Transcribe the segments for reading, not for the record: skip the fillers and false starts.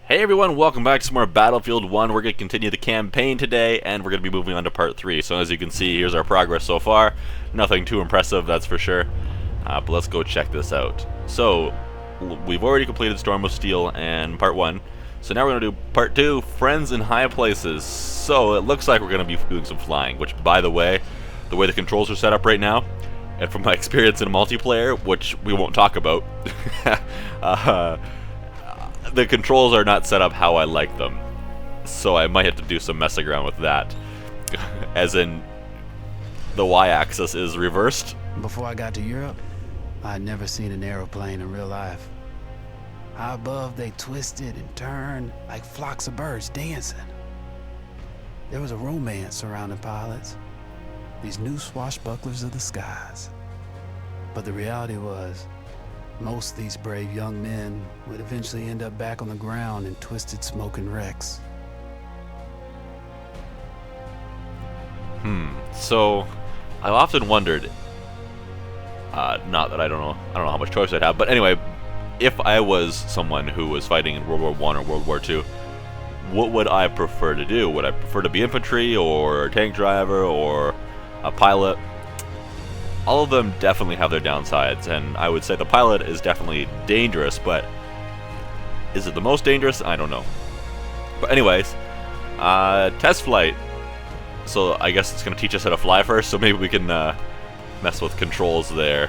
Hey everyone, welcome back to some more Battlefield 1. We're going to continue the campaign today, and we're going to be moving on to part 3. So as you can see, here's our progress so far. Nothing too impressive, that's for sure. But let's go check this out. So, we've already completed Storm of Steel and part 1. So now we're going to do part 2, Friends in High Places. So it looks like we're going to be doing some flying, which by the way the controls are set up right now, and from my experience in multiplayer, which we won't talk about, the controls are not set up how I like them, so I might have to do some messing around with that. As in, the y-axis is reversed. Before I got to Europe, I'd never seen an aeroplane in real life. High above, they twisted and turned like flocks of birds dancing. There was a romance surrounding pilots, these new swashbucklers of the skies. But the reality was, most of these brave young men would eventually end up back on the ground in twisted smoking wrecks. So I've often wondered, not that I don't know how much choice I'd have, but anyway, if I was someone who was fighting in World War I or World War II, what would I prefer to do? Would I prefer to be infantry or a tank driver or a pilot? All of them definitely have their downsides, and I would say the pilot is definitely dangerous, but is it the most dangerous? I don't know. But anyways, test flight. So I guess it's going to teach us how to fly first, so maybe we can mess with controls there.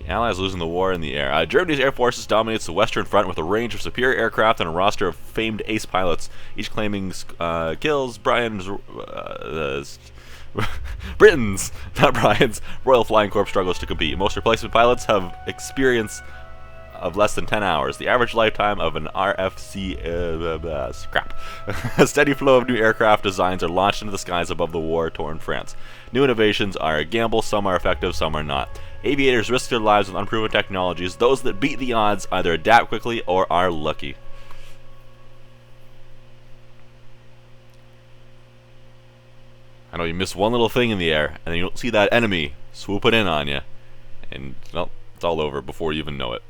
Allies losing the war in the air. Germany's air forces dominates the Western Front with a range of superior aircraft and a roster of famed ace pilots, each claiming kills. Britain's, not Brian's, Royal Flying Corps struggles to compete. Most replacement pilots have experience of less than 10 hours. The average lifetime of an RFC scrap. A steady flow of new aircraft designs are launched into the skies above the war-torn France. New innovations are a gamble, some are effective, some are not. Aviators risk their lives with unproven technologies. Those that beat the odds either adapt quickly or are lucky. I know you miss one little thing in the air, and then you'll see that enemy swooping in on you, and well, it's all over before you even know it.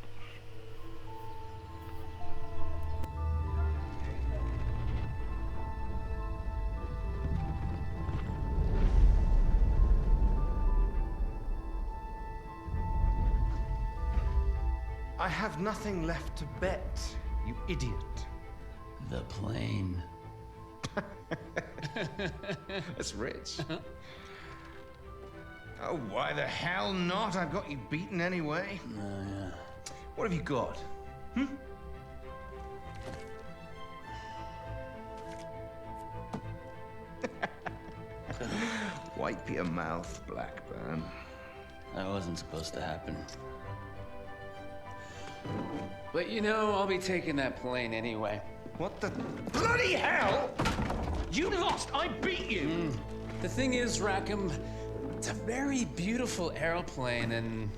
I have nothing left to bet, you idiot. The plane. That's rich. Oh, why the hell not? I've got you beaten anyway. Yeah. What have you got? Wipe your mouth, Blackburn. That wasn't supposed to happen. But you know, I'll be taking that plane anyway. What the bloody hell? You lost! I beat you! The thing is, Rackham, it's a very beautiful aeroplane, and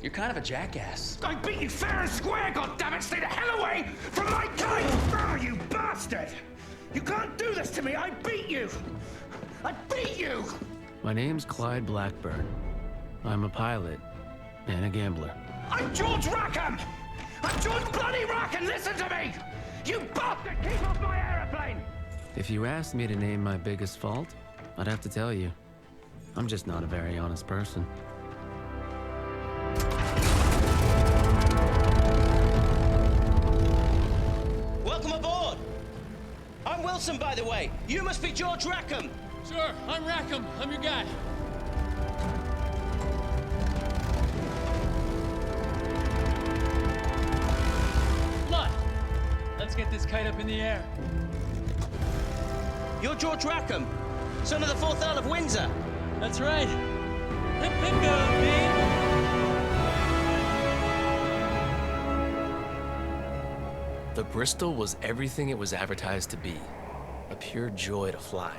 you're kind of a jackass. I beat you fair and square, goddammit! Stay the hell away from my kind! Oh, you bastard! You can't do this to me! I beat you! I beat you! My name's Clyde Blackburn. I'm a pilot and a gambler. I'm George Rackham! I'm George bloody Rackham! Listen to me! You bastard! Keep off my aeroplane! If you asked me to name my biggest fault, I'd have to tell you. I'm just not a very honest person. Welcome aboard! I'm Wilson, by the way. You must be George Rackham. Sure, I'm Rackham. I'm your guy. Blood! Let's get this kite up in the air. You're George Rackham, son of the 4th Earl of Windsor. That's right. Hip hip go, babe. The Bristol was everything it was advertised to be, a pure joy to fly.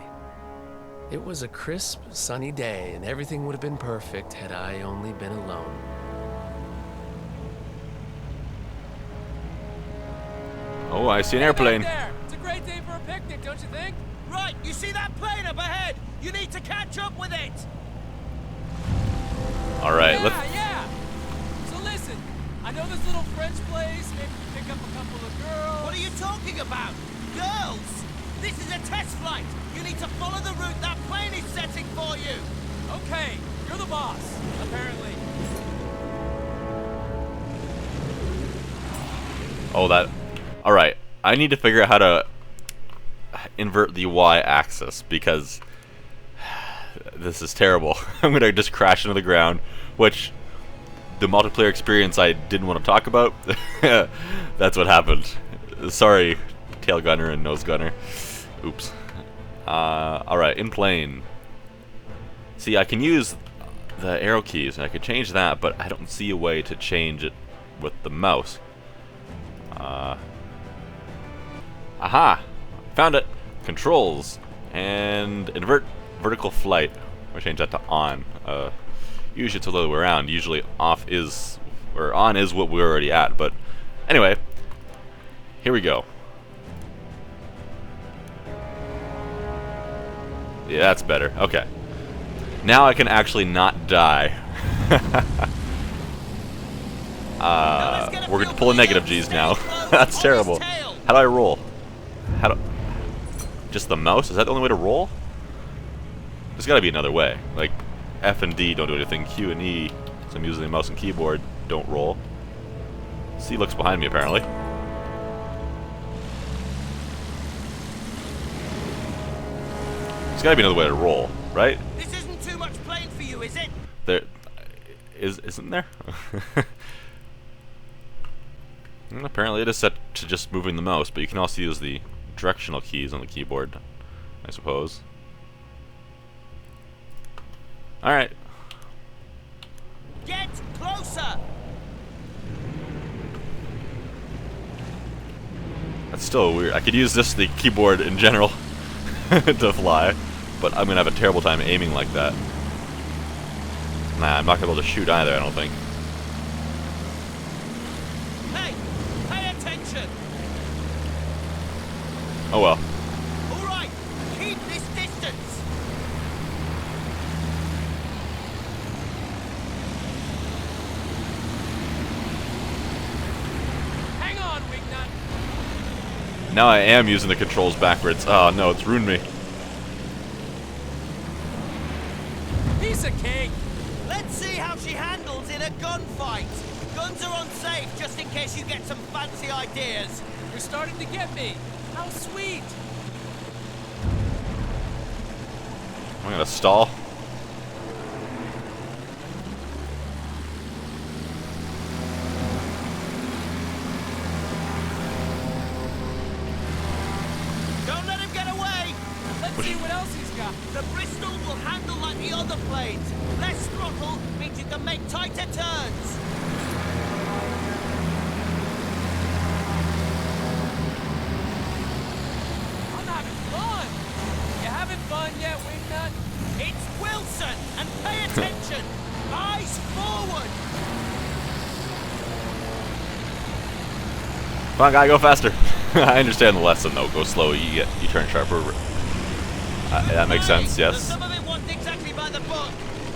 It was a crisp, sunny day, and everything would have been perfect had I only been alone. Oh, I see an airplane. Back there. It's a great day for a picnic, don't you think? Right, you see that plane up ahead? You need to catch up with it! Oh, that... Alright, I need to figure out how to invert the Y-axis, because this is terrible. I'm gonna just crash into the ground, which the multiplayer experience I didn't want to talk about. That's what happened. Sorry, tail gunner and nose gunner. Oops. Alright, in plane. See, I can use the arrow keys, and I could change that, but I don't see a way to change it with the mouse. Aha! Found it! Controls. And invert vertical flight. I'll change that to on. Usually it's the other way around. Usually off is, or on is what we're already at, but anyway. Here we go. Yeah, that's better. Okay. Now I can actually not die. We're pulling negative G's now. That's terrible. How do I roll? How do... Just the mouse? Is that the only way to roll? There's gotta be another way. Like, F and D don't do anything. Q and E, so I'm using the mouse and keyboard, don't roll. C looks behind me, apparently. There's gotta be another way to roll, right? This isn't too much plane for you, is it? There... Isn't there? Apparently it is set to just moving the mouse, but you can also use the directional keys on the keyboard, I suppose. Alright. Get closer! That's still weird. I could use the keyboard in general to fly, but I'm gonna have a terrible time aiming like that. Nah, I'm not gonna be able to shoot either, I don't think. Hey! Pay attention! Oh well. Alright, keep this distance! Hang on, Wingnut. Now I am using the controls backwards. Oh no, it's ruined me. Piece of cake. Let's see how she handles in a gunfight. Guns are unsafe, just in case you get some fancy ideas. You're starting to get me. How sweet. I'm gonna stall. Don't let him get away! Let's see what else he's got. The Bristol will handle like the other planes. Less throttle means you can make tighter turns. I'm having fun. You having fun yet, Wingnut? It's Wilson, and pay attention. Eyes forward. Come on, guy, go faster. I understand the lesson, though. Go slow, you turn sharper. That makes sense, yes. Some of it wasn't exactly by the book.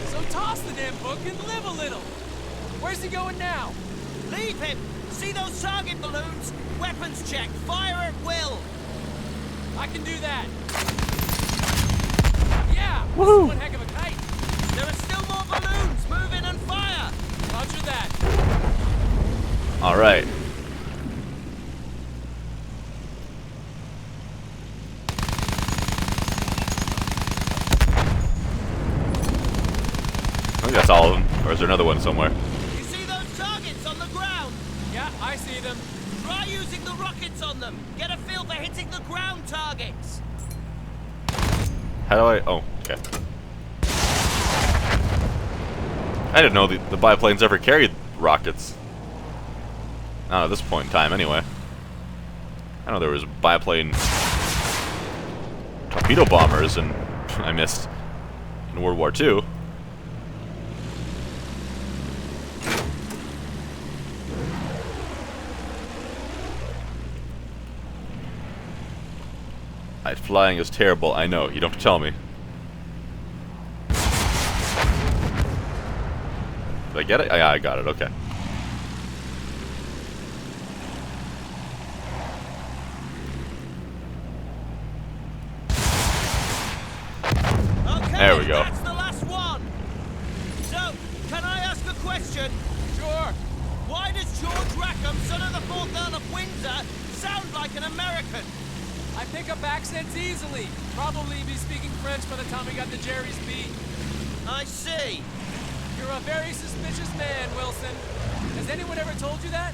So toss the damn book and live a little. Where's he going now? Leave him. See those target balloons? Weapons check. Fire at will. I can do that. Yeah, this is one heck of a kite. There are still more balloons. Move in and fire. Roger that. Alright. I think that's all of them. Or is there another one somewhere? You see those targets on the ground? Yeah, I see them. Try using the rockets on them. Get a feel for hitting the ground targets. How do I... Oh, okay. I didn't know the biplanes ever carried rockets. Not at this point in time, anyway. I know there was biplane torpedo bombers, and I missed in World War II. Flying is terrible, I know. You don't have to tell me. Did I get it? Yeah, I got it, okay. Okay, There we go. That's the last one. So, can I ask a question? Sure. Why Why does George Rackham, son of the 4th Earl of Windsor, sound like an American? I pick up accents easily. Probably be speaking French by the time we got to Jerry's beat. I see. You're a very suspicious man, Wilson. Has anyone ever told you that?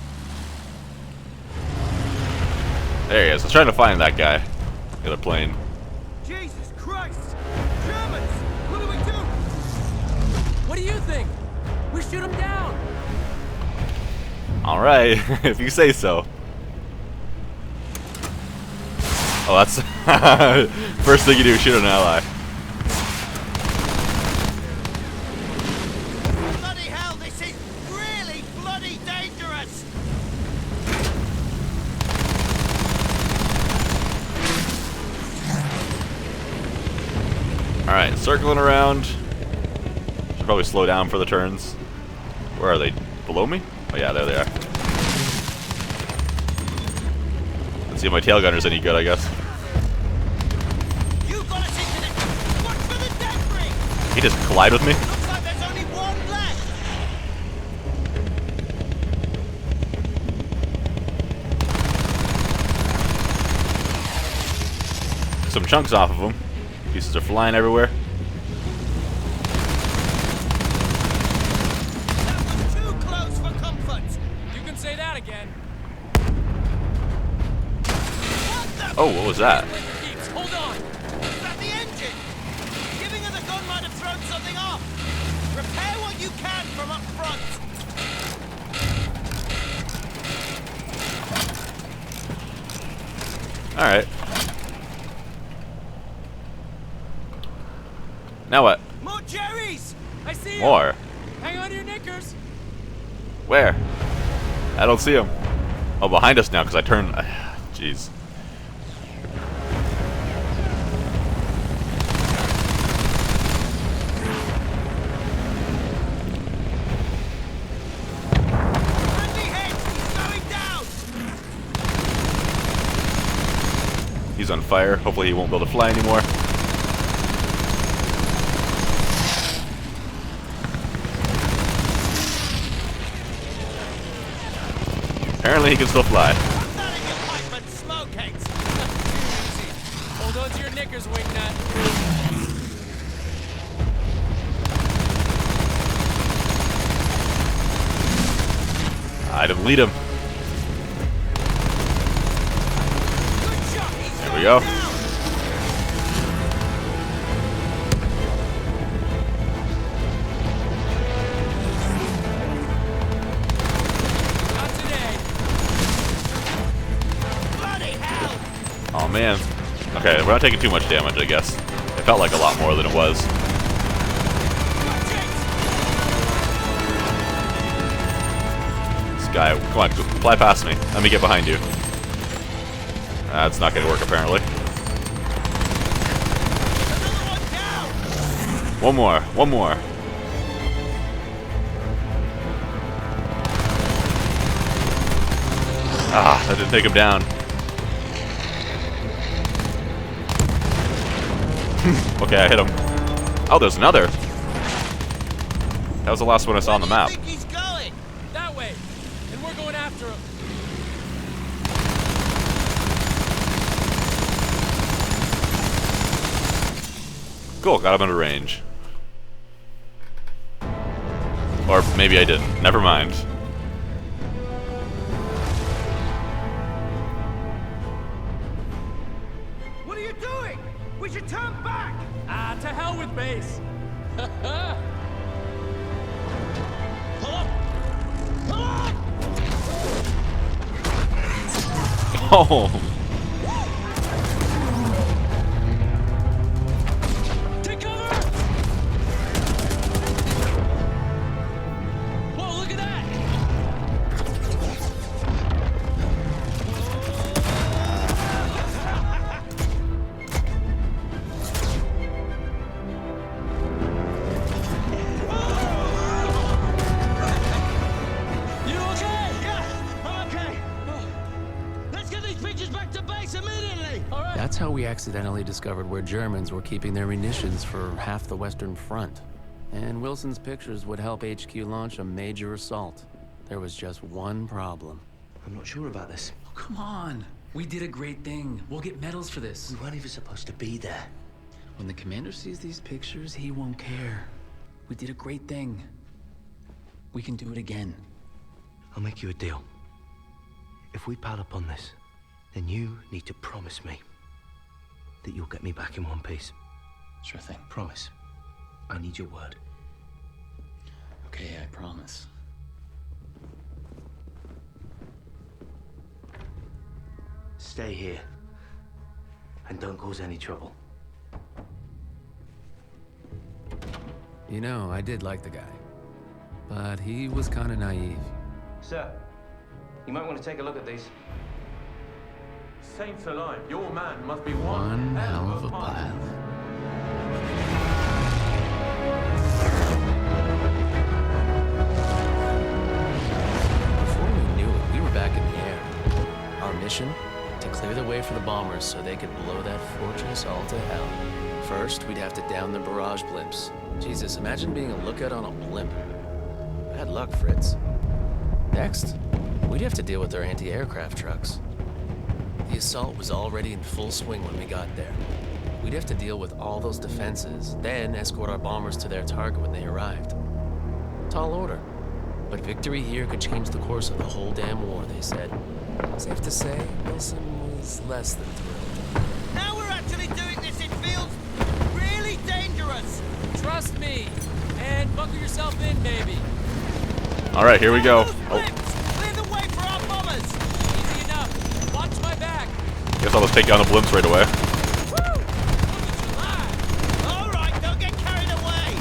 There he is. I was trying to find that guy. The other plane. Jesus Christ! Germans! What do we do? What do you think? We shoot him down. Alright, if you say so. Oh, that's first thing you do, shoot an ally. Bloody hell, this is really bloody dangerous! Alright, circling around. Should probably slow down for the turns. Where are they? Below me? Oh yeah, there they are. Let's see if my tail gunner's any good, I guess. You got us into this! Watch for the debris! He just collide with me? Looks like there's only one left! Some chunks off of him. Pieces are flying everywhere. That was too close for comfort! You can say that again. What the Oh, what was that? Keeps. Hold on. Is that the engine? Giving her the gun might have thrown something off. Repair what you can from up front. Alright. Now what? More Jerry's! I see him. More. Hang on to your knickers. Where? I don't see him. Oh, behind us now, because I turned... Jeez. Andy hit! He's going down! He's on fire. Hopefully he won't be able to fly anymore. Apparently he can still fly. Put that in your pipe and smoke it! Easy. Hold on to your knickers, wingnut. I'd have lead him. Good shot! He's There we going go. down! Not today. Bloody hell! Oh man. Okay, we're not taking too much damage, I guess. It felt like a lot more than it was. Watch it! This guy, come on, fly past me. Let me get behind you. That's not gonna work apparently. Another one down! One more, one more. Ah, that didn't take him down. Okay, I hit him. Oh, there's another. That was the last one I saw on the map. Where do you think he's going? That way. And we're going after him. Cool, got him under range. Or maybe I didn't. Never mind. What are you doing? We should turn back! Ah, to hell with base. Pull up! Pull up! Oh, Take cover! Whoa, look at that! You okay? Yeah, I'm okay. Let's get these pictures back to base immediately! All right. That's how we accidentally discovered where Germans were keeping their munitions for half the Western Front. And Wilson's pictures would help HQ launch a major assault. There was just one problem. I'm not sure about this. Oh, come on. We did a great thing. We'll get medals for this. We weren't even supposed to be there. When the commander sees these pictures, he won't care. We did a great thing. We can do it again. I'll make you a deal. If we pile up on this, then you need to promise me that you'll get me back in one piece. Sure thing. Promise. I need your word. Okay, I promise. Stay here. And don't cause any trouble. You know, I did like the guy. But he was kind of naive. Sir, you might want to take a look at these. Saints alive, your man must be One hell of a pilot. pilot. Before we knew it, we were back in the air. Our mission? To clear the way for the bombers so they could blow that fortress all to hell. First, we'd have to down the barrage blimps. Jesus, imagine being a lookout on a blimp. Bad luck, Fritz. Next, we'd have to deal with their anti-aircraft trucks. The assault was already in full swing when we got there. We'd have to deal with all those defenses, then escort our bombers to their target when they arrived. Tall order. But victory here could change the course of the whole damn war, they said. Safe to say, Wilson was less than thrilled. Now we're actually doing this. It feels really dangerous. Trust me. And buckle yourself in, baby. Alright, here we go. Those Oh, blimps! Clear the way for our bombers. Easy enough. Watch my back. guess I'll just take down the blimps right away. Woo! Look at you lie. All right, don't get carried away.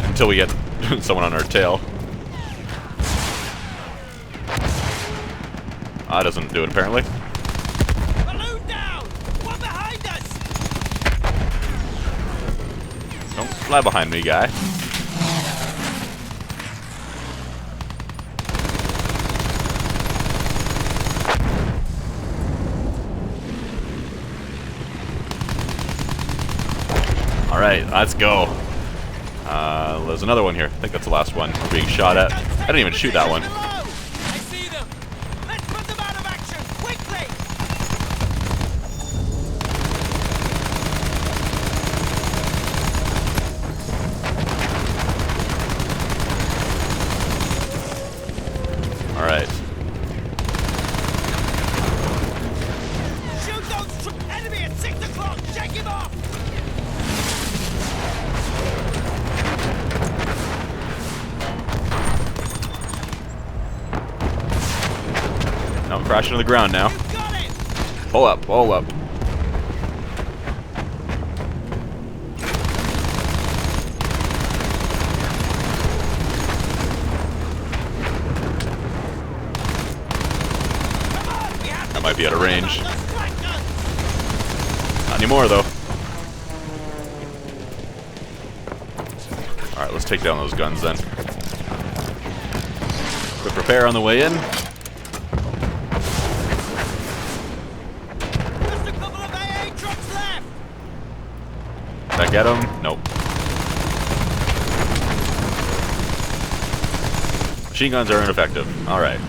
Until we get someone on our tail. That doesn't do it, apparently. Balloon down. One behind us. Don't fly behind me, guy. Alright, let's go. There's another one here. I think that's the last one. We're being shot at. I didn't even shoot that one. I see them. Let's put them out of action quickly. Alright. Shoot those enemy at 6 o'clock. Shake him off. Now I'm crashing to the ground now. You got it. Pull up, pull up. That might be out of range. Not anymore, though. Alright, let's take down those guns then. Quick repair on the way in. Just a couple of AA trucks left. Back at him? Nope. Machine guns are ineffective. Alright.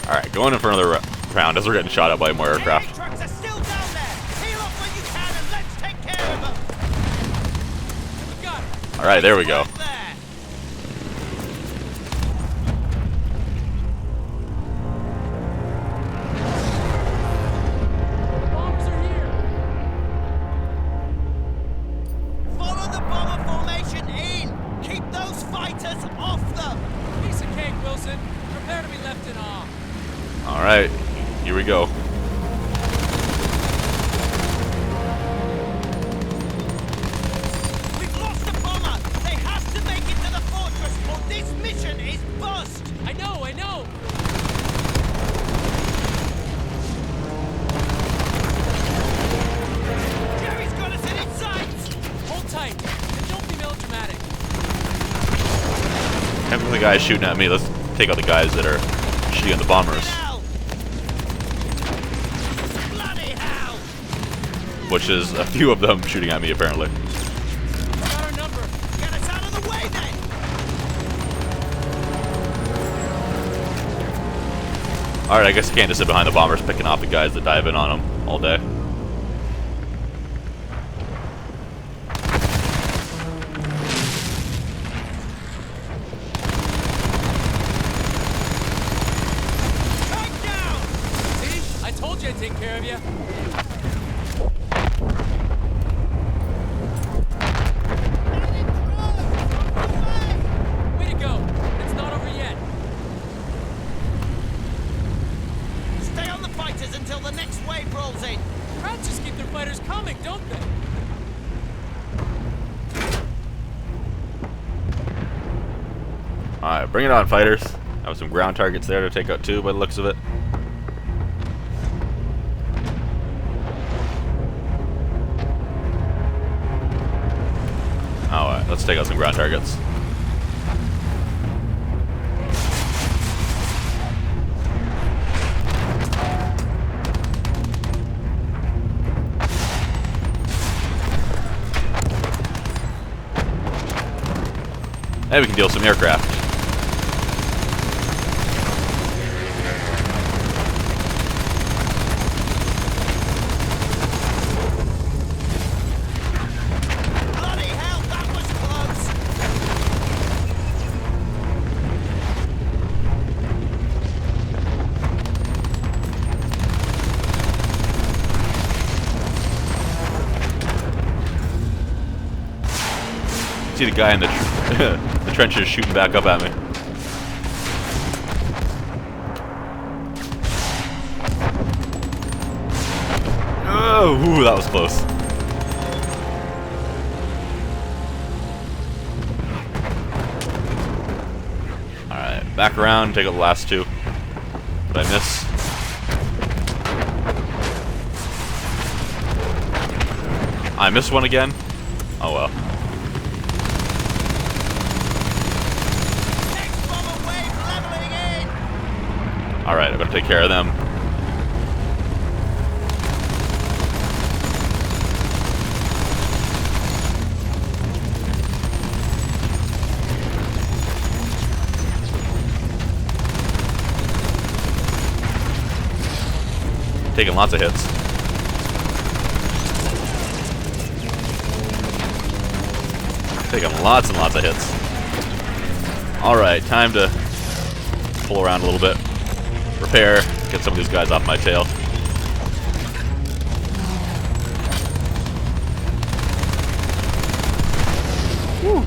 Alright, going in for another round as we're getting shot at by more aircraft. AA trucks are still down there. Heal up when you can and let's take care of them. We got it. Alright, there we go. Right there. Bombs are here. Follow the bomber formation in. Keep those fighters off them. Piece of cake, Wilson. Prepare to be left in awe. Alright, here we go. We've lost the bomber. They have to make it to the fortress or this mission is bust. I know, I know. Jerry's got us in its sights. Hold tight. And don't be melodramatic. Having the guys shooting at me, let's take out the guys that are shooting at the bombers. Bloody hell! Which is a few of them shooting at me, apparently. Got our number. Get us out of the way then! Alright, I guess I can't just sit behind the bombers picking off the guys that dive in on them all day. Back down! See? I told you I'd take care of you. Way to go. It's not over yet. Stay on the fighters until the next wave rolls in. Rats just keep their fighters coming, don't they? Alright, bring it on, fighters. Have some ground targets there to take out too, by the looks of it. Alright, let's take out some ground targets. And we can deal some aircraft. Bloody hell, that was close! See the guy in the the trenches shooting back up at me. Oh, ooh, that was close. Alright, back around, take out the last two. Did I miss? I missed one again? Oh well. Next bomber wave leveling in! Alright, I'm gonna take care of them. Taking lots of hits. Taking lots and lots of hits. Alright, time to pull around a little bit. Repair, get some of these guys off my tail. Woo.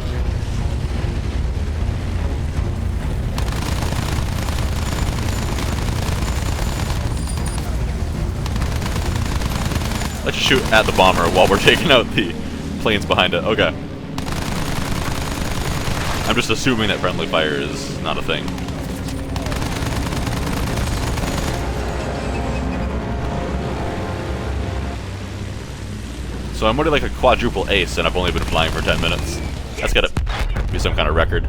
Let's shoot at the bomber while we're taking out the planes behind it. Okay. I'm just assuming that friendly fire is not a thing. So I'm already like a quadruple ace and I've only been flying for 10 minutes. That's gotta be some kind of record.